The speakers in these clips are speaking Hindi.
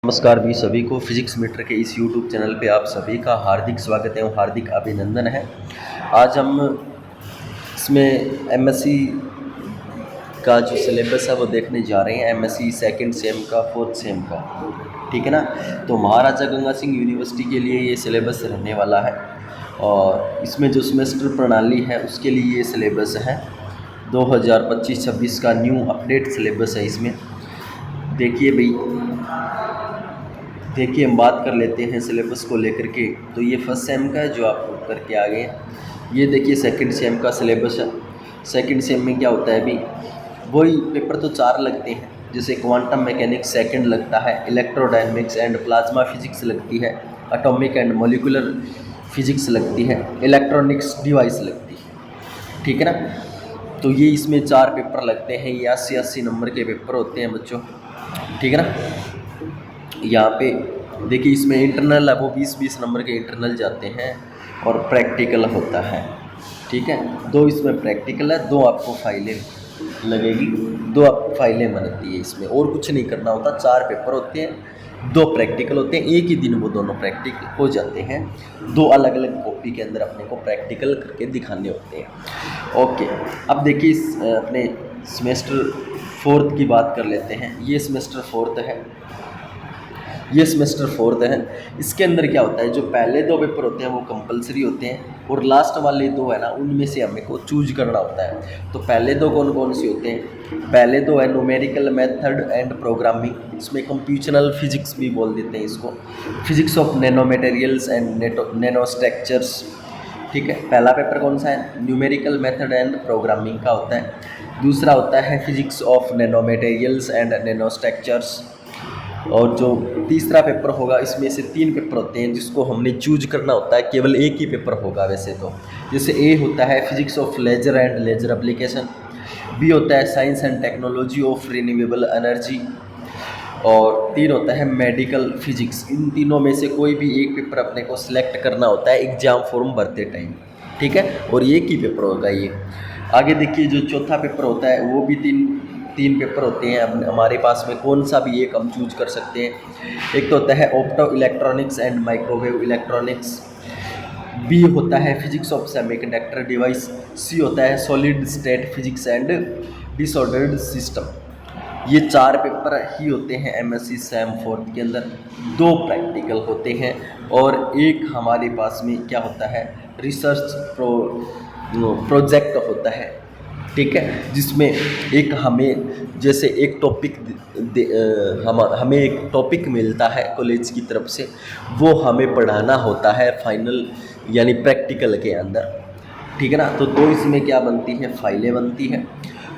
नमस्कार भी सभी को फिजिक्स मीटर के इस यूट्यूब चैनल पे आप सभी का हार्दिक स्वागत है और हार्दिक अभिनंदन है। आज हम इसमें एमएससी का जो सिलेबस है वो देखने जा रहे हैं, एमएससी सेकंड सेम का, फोर्थ सेम का, ठीक है ना। तो महाराजा गंगा सिंह यूनिवर्सिटी के लिए ये सिलेबस रहने वाला है और इसमें जो सेमेस्टर प्रणाली है उसके लिए ये सिलेबस है 2025-26 का न्यू अपडेट सिलेबस है। इसमें देखिए हम बात कर लेते हैं सिलेबस को लेकर के। तो ये फर्स्ट सेम का है जो आप करके आ गए हैं। ये देखिए सेकंड सेम का सिलेबस है। सेकंड सेम में क्या होता है अभी, वही पेपर तो 4 लगते हैं, जैसे क्वांटम मैकेनिक्स सेकंड लगता है, इलेक्ट्रोडायनेमिक्स एंड प्लाज्मा फिजिक्स लगती है, एटॉमिक एंड मॉलिक्यूलर फिजिक्स लगती है, इलेक्ट्रॉनिक्स डिवाइस लगती है, ठीक है ना। तो ये इसमें 4 पेपर लगते हैं। ये 80-80 नंबर के पेपर होते हैं बच्चों, ठीक है ना। यहाँ पे देखिए इसमें इंटरनल है वो 20-20 नंबर के इंटरनल जाते हैं और प्रैक्टिकल होता है, ठीक है। 2 इसमें प्रैक्टिकल है, 2 आपको फाइलें लगेगी, 2 आपको फाइलें बनती है इसमें, और कुछ नहीं करना होता। 4 पेपर होते हैं, 2 प्रैक्टिकल होते हैं, एक ही दिन वो दोनों प्रैक्टिकल हो जाते हैं। 2 अलग अलग कॉपी के अंदर अपने को प्रैक्टिकल करके दिखाने होते हैं। ओके, अब देखिए इस अपने सेमेस्टर 4th की बात कर लेते हैं। ये सेमेस्टर 4th है, ये सेमेस्टर 4th है। इसके अंदर क्या होता है, जो पहले 2 पेपर होते हैं वो कंपलसरी होते हैं और लास्ट वाले 2 है ना, उनमें से हमें को चूज करना होता है। तो पहले 2 कौन कौन से होते हैं, पहले 2 है न्यूमेरिकल मेथड एंड प्रोग्रामिंग, इसमें कंप्यूटेशनल फिजिक्स भी बोल देते हैं इसको, physics of nano materials and nano structures, ठीक है। पहला पेपर कौन सा है, न्यूमेरिकल मेथड एंड प्रोग्रामिंग का होता है। दूसरा होता है physics of nano materials and nano structures. और जो तीसरा पेपर होगा, इसमें से 3 पेपर होते हैं जिसको हमने चूज करना होता है, केवल एक ही पेपर होगा वैसे तो। जैसे ए होता है physics of laser and laser application, B होता है science and technology of renewable energy, और 3 होता है मेडिकल फिजिक्स। इन तीनों में से कोई भी एक पेपर अपने को सिलेक्ट करना होता है एग्जाम फॉर्म भरते टाइम, ठीक है। और एक ही पेपर होगा ये। आगे देखिए जो चौथा पेपर होता है वो भी तीन पेपर होते हैं। अब हमारे पास में कौन सा भी एक हम चूज कर सकते हैं। एक तो होता है opto electronics and microwave electronics, B होता है physics of semiconductor device, C होता है solid state physics and disordered system. ये 4 पेपर ही होते हैं एमएससी सेम 4th के अंदर। 2 प्रैक्टिकल होते हैं और एक हमारे पास में क्या होता है, रिसर्च प्रोजेक्ट होता है, ठीक है। जिसमें एक हमें जैसे एक टॉपिक हमें एक टॉपिक मिलता है कॉलेज की तरफ से, वो हमें पढ़ाना होता है फाइनल यानी प्रैक्टिकल के अंदर, ठीक है ना। तो 2 इसमें क्या बनती है, फाइलें बनती हैं,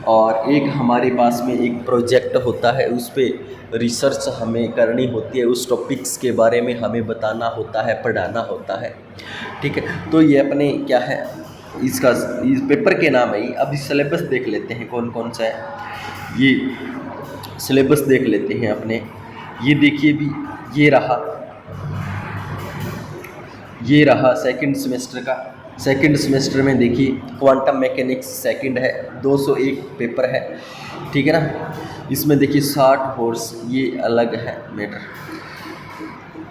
और एक हमारे पास में एक प्रोजेक्ट होता है, उस पर रिसर्च हमें करनी होती है, उस टॉपिक्स के बारे में हमें बताना होता है, पढ़ाना होता है, ठीक है। तो ये अपने क्या है, इस पेपर के नाम है। अब इस सिलेबस देख लेते हैं कौन कौन सा है। ये सिलेबस देख लेते हैं अपने। ये देखिए भी, ये रहा सेकंड सेमेस्टर का। सेकंड सेमेस्टर में देखिए क्वांटम मैकेनिक्स सेकंड है, 201 पेपर है, ठीक है ना। इसमें देखिए 60 हॉर्स, ये अलग है मैटर।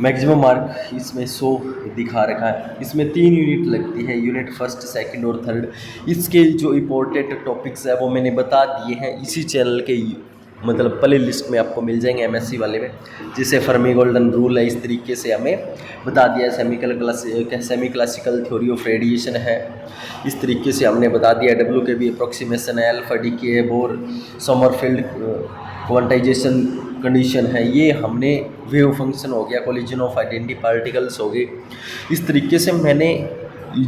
मैक्सिमम मार्क इसमें 100 दिखा रखा है। इसमें 3 यूनिट लगती है, यूनिट 1st, 2nd और 3rd। इसके जो इम्पोर्टेंट टॉपिक्स है वो मैंने बता दिए हैं इसी चैनल के मतलब प्ले लिस्ट में आपको मिल जाएंगे एमएससी वाले में। जैसे फर्मी गोल्डन रूल है, इस तरीके से हमें बता दिया है। Semi classical theory of radiation है, इस तरीके से हमने बता दिया। डब्ल्यू के बी अप्रोक्सीमेशन है, अल्फा डी के, बोर समरफील्ड क्वांटाइजेशन कंडीशन है, ये हमने वेव फंक्शन हो गया, कोलिजन ऑफ आइडेंटिटी पार्टिकल्स हो गए। इस तरीके से मैंने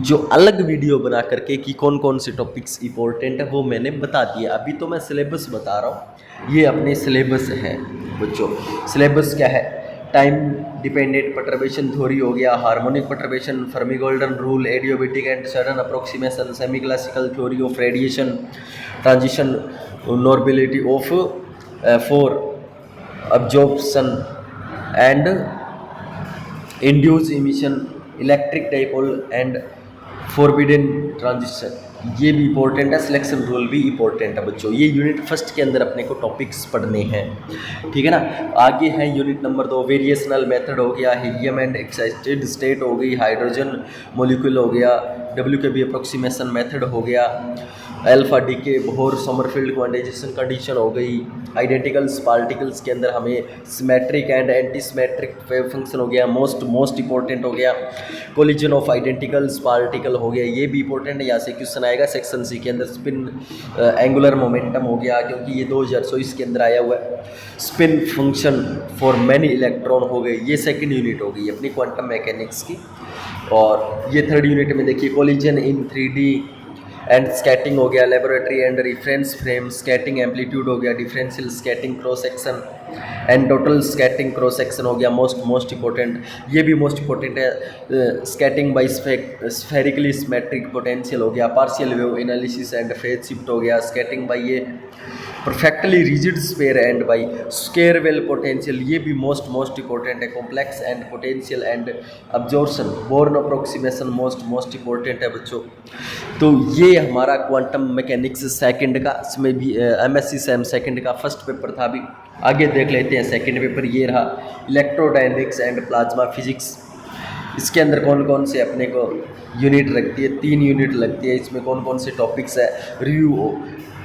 जो अलग वीडियो बना करके कि कौन कौन से टॉपिक्स इंपॉर्टेंट है वो मैंने बता दिया। अभी तो मैं सिलेबस बता रहा हूँ, ये अपने सिलेबस है बच्चों। सिलेबस क्या है, टाइम डिपेंडेंट परटर्बेशन थ्योरी हो गया, harmonic perturbation, Fermi golden rule, adiabatic and sudden approximation, semi classical theory of radiation, transition normality of for absorption and induced emission, electric dipole and forbidden transition, ये भी इम्पोर्टेंट है, सिलेक्शन रूल भी इम्पोर्टेंट है बच्चों। ये यूनिट फर्स्ट के अंदर अपने को टॉपिक्स पढ़ने हैं, ठीक है ना। आगे है यूनिट नंबर 2, वेरिएशनल मेथड हो गया, हीलियम एंड एक्साइटेड स्टेट हो गई, हाइड्रोजन मोलिक्यूल हो गया, WKB अप्रोक्सीमेशन मेथड हो गया, alpha decay, Bohr Sommerfeld quantization condition हो गई, आइडेंटिकल्स पार्टिकल्स के अंदर हमें symmetric and anti symmetric wave function हो गया, मोस्ट इंपॉर्टेंट हो गया, कोलिजन ऑफ आइडेंटिकल्स पार्टिकल हो गया, ये भी इंपॉर्टेंट है, यहाँ से क्वेश्चन आएगा सेक्शन सी के अंदर। स्पिन एंगुलर मोमेंटम हो गया, क्योंकि ये 2024 के अंदर आया हुआ है। Spin function for many electron हो गए, ये सेकेंड यूनिट हो गई अपनी क्वांटम मैकेनिक्स की। और ये थर्ड यूनिट में देखिए collision in 3D and scattering हो गया, laboratory and reference frame, scattering amplitude हो गया, differential scattering cross section and total scattering cross section हो गया, मोस्ट इंपॉर्टेंट। ये भी मोस्ट इंपॉर्टेंट है। Scattering by spherically symmetric potential हो गया, partial wave analysis and phase shift हो गया, स्कैटिंग बाई ये perfectly rigid sphere and by square well potential, ये भी मोस्ट इंपॉर्टेंट है। Complex and potential and absorption, Born approximation most important है बच्चों। तो ये हमारा क्वांटम मैकेनिक्स सेकंड का, इसमें भी MSc सैम सेकंड का फर्स्ट पेपर था। अभी आगे देख लेते हैं सेकंड पेपर, ये रहा इलेक्ट्रोडायनेमिक्स एंड प्लाज्मा फिजिक्स। इसके अंदर कौन कौन से अपने को यूनिट लगती है, 3 यूनिट लगती है। इसमें कौन कौन से टॉपिक्स है, रिव्यू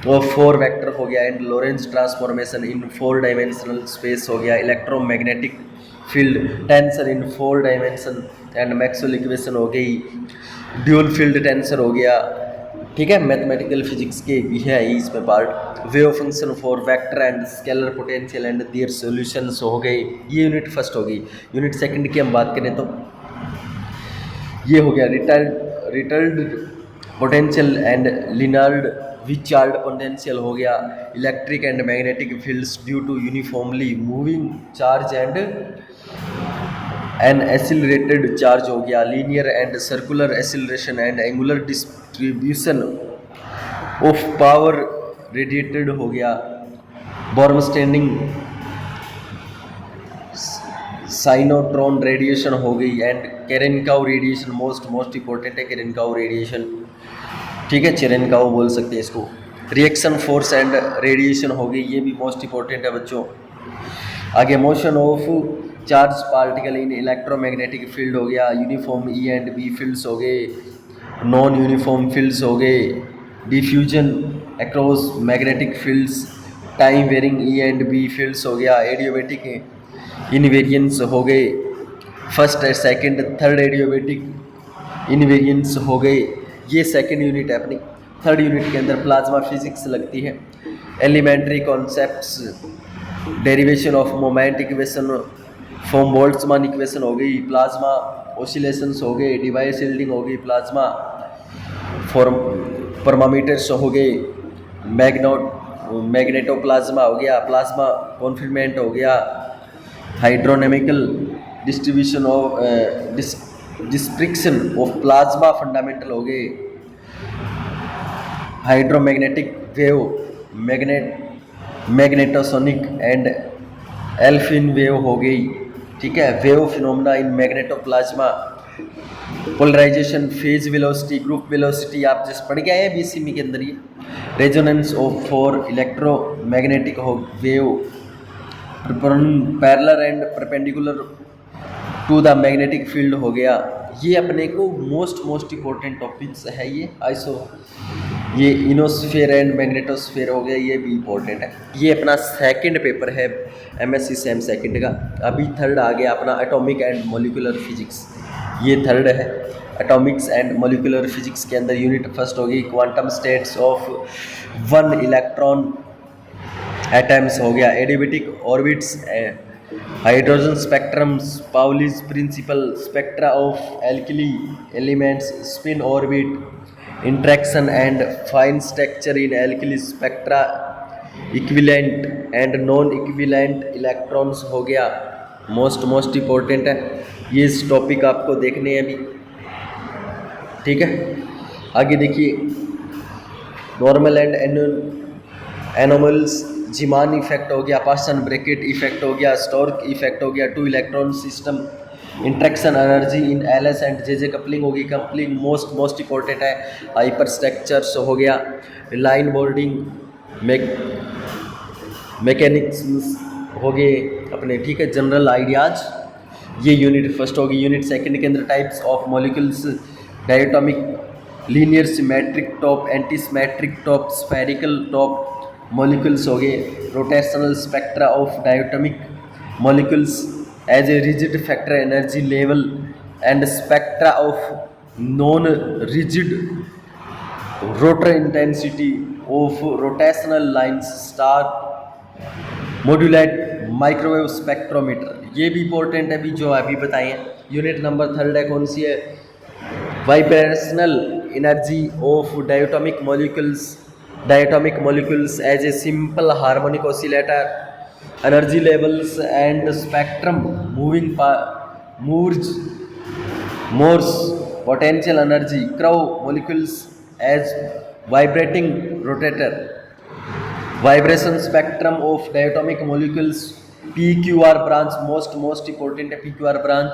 और 4 वेक्टर हो गया and Lorentz transformation in 4 dimensional space हो गया, electromagnetic field tensor in 4 dimension and Maxwell equation हो गई, ड्यूल फील्ड टेंसर हो गया, ठीक है। मैथमेटिकल फिजिक्स के भी है इसमें part, wave function for vector and scalar potential and their solutions हो गए। ये यूनिट फर्स्ट हो गई। यूनिट सेकंड की हम बात करें तो ये हो गया retarded potential and Lienard Wiechert potential हो गया, electric and magnetic fields due to uniformly moving charge and an accelerated charge हो गया, linear and circular acceleration and angular distribution of power radiated हो गया, बॉर्मस्टेनिंग साइनोट्रॉन रेडिएशन हो गई and Cherenkov radiation most important है, केरेनकाउ रेडिएशन, ठीक है, चेरेनकाउ बोल सकते हैं इसको। रिएक्शन फोर्स एंड रेडिएशन हो गई, ये भी मोस्ट इंपॉर्टेंट है बच्चों। आगे motion of charge particle in electromagnetic field हो गया, uniform E and B fields हो गए, नॉन यूनिफॉर्म फील्ड्स हो गए, diffusion across magnetic fields, time varying E and B fields हो गया, एडियोबैटिक इनवेरियंस हो गए, first second third adiabatic invariance हो गए। ये सेकंड यूनिट है अपनी। थर्ड यूनिट के अंदर प्लाज्मा फिजिक्स लगती है, elementary concepts, derivation of moment equation from Boltzmann equation हो गई, प्लाज्मा ओसिलेशंस हो गए, डिवाइस शील्डिंग हो गई, प्लाज्मा फॉर्म परमामीटर्स हो गए, मैग्नेटोप्लाज्मा हो गया, प्लाज्मा कॉन्फिनमेंट हो गया, hydrodynamical distribution of description of plasma fundamental हो गए, hydromagnetic wave, magnetosonic and Alfven wave हो गई, ठीक है, wave phenomena in magnetoplasma, polarisation, phase velocity, group velocity आप जिस पढ़ के आए हैं BCM के अंदर, ये रेजोनेंस ऑफ फॉर इलेक्ट्रोमैग्नेटिक हो wave, parallel and perpendicular to the magnetic field हो गया। ये अपने को मोस्ट इंपॉर्टेंट टॉपिक्स है। ये इनोस्फेयर एंड मैग्नेटोस्फेयर हो गया, ये भी इंपॉर्टेंट है। ये अपना सेकंड पेपर है MSc सैम सेकंड का। अभी थर्ड आ गया अपना एटॉमिक एंड मोलिकुलर फिजिक्स, ये थर्ड है। एटॉमिक्स एंड मोलिकुलर फिजिक्स के अंदर यूनिट फर्स्ट होगी quantum states of 1 electron atoms हो गया, adiabatic orbits, hydrogen spectrums, Pauli's principle, spectra of alkali elements, spin orbit, interaction and fine structure in alkali spectra, equivalent and non equivalent electrons हो गया, मोस्ट इंपॉर्टेंट है। ये इस टॉपिक आपको देखने हैं अभी, ठीक है। आगे देखिए नॉर्मल एंड एनोमल्स, जीमान इफेक्ट हो गया, पासन ब्रैकेट इफेक्ट हो गया, स्टोर्क इफेक्ट हो गया, 2 electron system, interaction energy in LS and J coupling होगी, कपलिंग मोस्ट इंपॉर्टेंट है। हाइपर स्ट्रक्चर्स हो गया, लाइन बोर्डिंग, मैकेनिक्स हो गए अपने, ठीक है, जनरल आइडियाज। ये यूनिट फर्स्ट होगी। यूनिट सेकंड के अंदर types of molecules, diatomic, linear symmetric top, anti symmetric top, spherical top molecules हो गए। Rotational spectra of diatomic molecules as a rigid factor energy level and spectra of non rigid rotor intensity of rotational lines, star modulate microwave spectrometer. ये भी इंपॉर्टेंट है, अभी जो अभी बताए हैं। यूनिट नंबर थर्ड है, कौन सी है? Vibrational energy of diatomic molecules as a simple harmonic oscillator, energy levels and spectrum moving Morse potential energy, curve molecules as vibrating rotator, vibration spectrum of diatomic molecules, PQR branch most important है। PQR ब्रांच,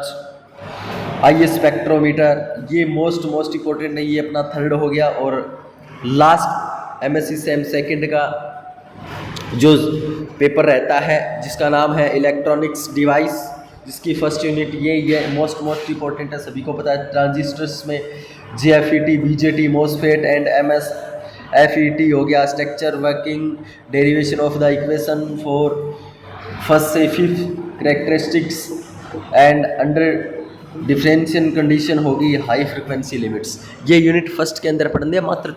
आइए स्पेक्ट्रोमीटर, ये मोस्ट इंपॉर्टेंट है। ये अपना थर्ड हो गया। और लास्ट MSc सेम सेकंड का जो पेपर रहता है जिसका नाम है इलेक्ट्रॉनिक्स डिवाइस, जिसकी फर्स्ट यूनिट ये मोस्ट इंपॉर्टेंट है, सभी को पता है। ट्रांजिस्टर्स में JFET, BJT, MOSFET and MSFET हो गया। Structure working derivation of the equation for first से fifth, characteristics and under differential condition होगी, हाई फ्रिक्वेंसी लिमिट्स। ये यूनिट फर्स्ट के अंदर पढ़ने मात्र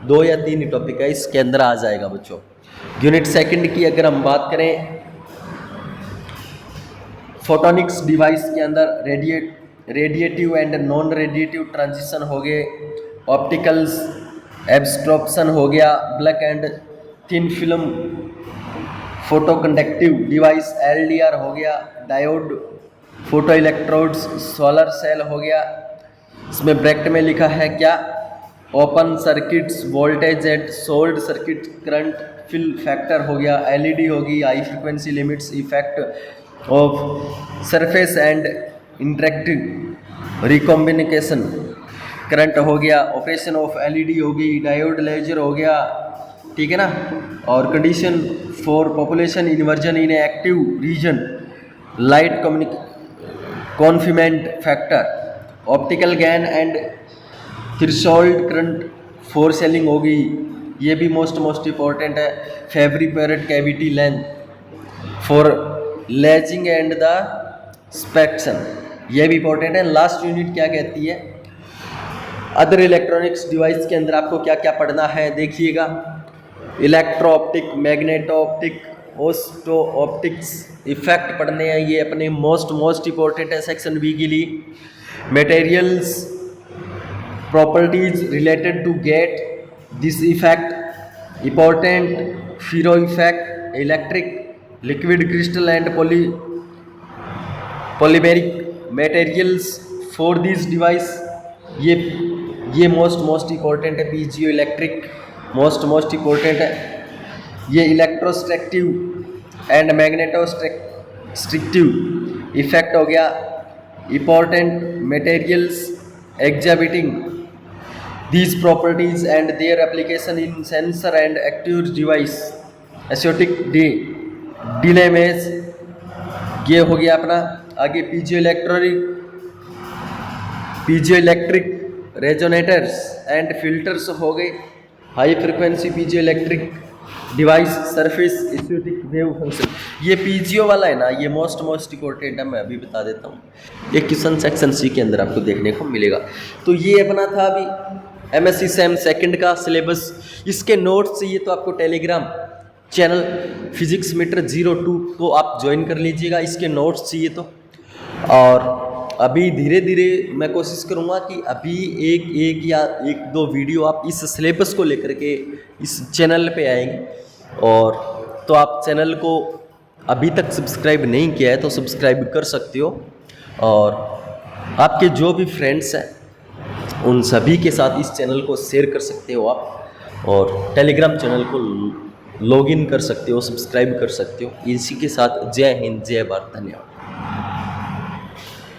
2 या 3 ही टॉपिक है, इसके अंदर आ जाएगा बच्चों। यूनिट सेकंड की अगर हम बात करें, फोटोनिक्स डिवाइस के अंदर radiative and non radiative transition हो गए, ऑप्टिकल्स एब्स्ट्रॉप्शन हो गया, black and thin film photo conductive device LDR हो गया, diode, photo electrodes, solar cell हो गया। इसमें ब्रैकेट में लिखा है क्या? Open circuits voltage and short circuit current fill factor हो गया, LED होगी, high frequency limits, effect of surface and interactive recombination current हो गया, ऑपरेशन ऑफ LED होगी, डायोड लेजर हो गया, ठीक है ना। और condition for population inversion in active region, light confinement factor, optical gain and threshold current for selling होगी, ये भी मोस्ट इंपॉर्टेंट है। Fabry Perot cavity length for lasing and the स्पेक्शन, ये भी इंपॉर्टेंट है। लास्ट यूनिट क्या कहती है? अदर इलेक्ट्रॉनिक्स डिवाइस के अंदर आपको क्या क्या पढ़ना है देखिएगा। Electro optic, magneto optic, acousto optics effect पढ़ने हैं, ये अपने मोस्ट इंपॉर्टेंट है सेक्शन बी के लिए। Materials properties related to get this effect important, ferro effect, electric, liquid crystal and polymeric materials for this device, ये मोस्ट इंपॉर्टेंट है। पीजियो इलेक्ट्रिक मोस्ट इंपॉर्टेंट है। ये इलेक्ट्रोस्ट्रक्टिव एंड मैग्नेटोस्ट्रक्टिव इफेक्ट हो गया। Important materials exhibiting these properties and their application in sensor and active device, exotic डिलेमेज, ये हो गया अपना। आगे piezo electric resonators and filters हो गए। High frequency piezo electric device, surface acoustic wave function, ये पीजियो वाला है ना, ये मोस्ट इंपॉर्टेंट है, मैं अभी बता देता हूँ। ये क्वेश्चन सेक्शन सी के अंदर आपको देखने को मिलेगा। तो ये अपना था अभी MSc सेम सेकंड का सिलेबस। इसके नोट्स चाहिए तो आपको टेलीग्राम चैनल फिजिक्स मीटर 02 को आप ज्वाइन कर लीजिएगा, इसके नोट्स चाहिए तो। और अभी धीरे धीरे मैं कोशिश करूँगा कि अभी एक या 1-2 वीडियो आप इस सिलेबस को लेकर के इस चैनल पे आएंगे। और तो आप चैनल को अभी तक सब्सक्राइब नहीं किया है तो सब्सक्राइब कर सकते हो, और आपके जो भी फ्रेंड्स हैं उन सभी के साथ इस चैनल को शेयर कर सकते हो आप, और टेलीग्राम चैनल को लॉगिन कर सकते हो, सब्सक्राइब कर सकते हो। इसी के साथ जय हिंद, जय भारत, धन्यवाद।